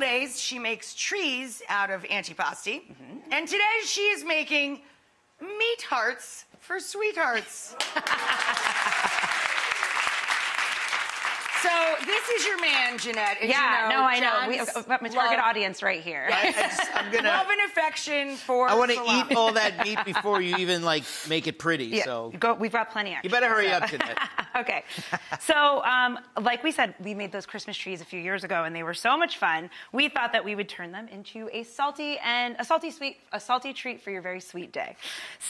holidays, she makes trees out of antipasti. And today she is making meat hearts for sweethearts. So this is your man, Jeanette. As Yeah, you know, I know. We've got my target love- audience right here. I'm gonna. Love and affection for I want to salami. eat all that meat before you even like make it pretty. Yeah, So we've got plenty. Actually, you better hurry up, Jeanette. Okay. So, like we said, we made those Christmas trees a few years ago, and they were so much fun. We thought that we would turn them into a salty treat for your very sweet day.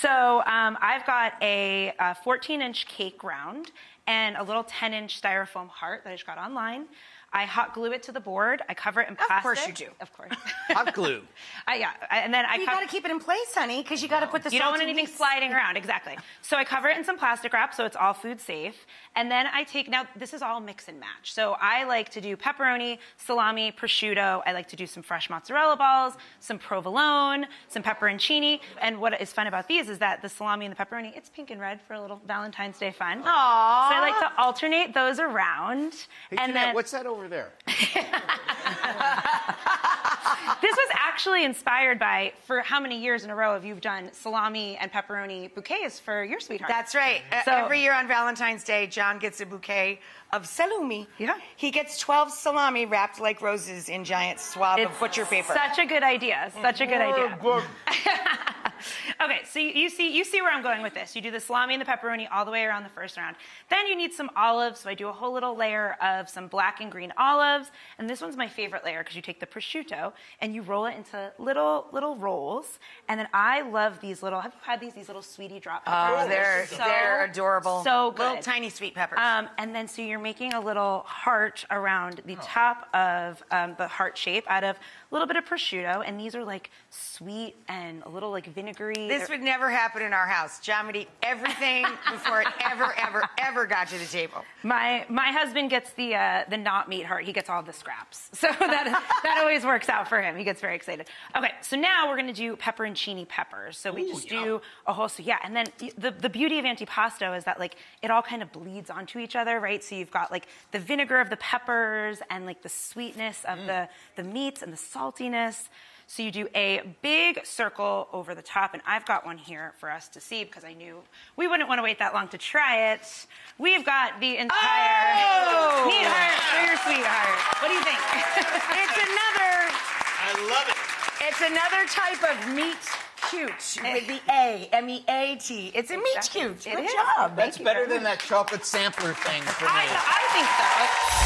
So, I've got a 14-inch cake round and a little 10-inch styrofoam heart that I just got online. I hot glue it to the board. I cover it in plastic. Of course you do. Of course. Hot glue. And then You got to keep it in place, honey, because you got to put the You don't want salty anything meats. sliding around, exactly. So I cover it in some plastic wrap so it's all food safe. And then now this is all mix and match. So I like to do pepperoni, salami, prosciutto. I like to do some fresh mozzarella balls, some provolone, some pepperoncini. And what is fun about these is that the salami and the pepperoni, it's pink and red for a little Valentine's Day fun. Aww. So I like to alternate those around. Hey, and Jeanette, then what's that over there? this was actually inspired by, for how many years in a row have you done salami and pepperoni bouquets for your sweetheart? That's right. So- Every year on Valentine's Day, John gets a bouquet of salumi. Yeah. He gets 12 salami wrapped like roses in giant swab of butcher paper. Such a good idea. Such a good idea. Okay, so you see where I'm going with this. You do the salami and the pepperoni all the way around the first round. Then you need some olives, so I do a whole little layer of some black and green olives. And this one's my favorite layer because you take the prosciutto and you roll it into little rolls. And then I love these little, have you had these little sweetie drop peppers? Oh, they're adorable. So good. Little tiny sweet peppers. And then so you're making a little heart around the top of the heart shape out of a little bit of prosciutto. And these are like sweet and a little like vinegary. This would never happen in our house. John would eat everything before it ever got to the table. My husband gets the not meat heart. He gets all the scraps. So that always works out for him. He gets very excited. Okay, so now we're going to do pepperoncini peppers. So we just do a whole, and then the beauty of antipasto is that like it all kind of bleeds onto each other, right? So you've got like the vinegar of the peppers and like the sweetness of the meats and the saltiness. So you do a big circle over the top, and I've got one here for us to see because I knew we wouldn't want to wait that long to try it. We've got the entire meat heart for your sweetheart. What do you think? I love it. It's another type of meat cute with the A, M-E-A-T. It's a meat cute. Good job. That's better than that chocolate sampler thing for me. I think so.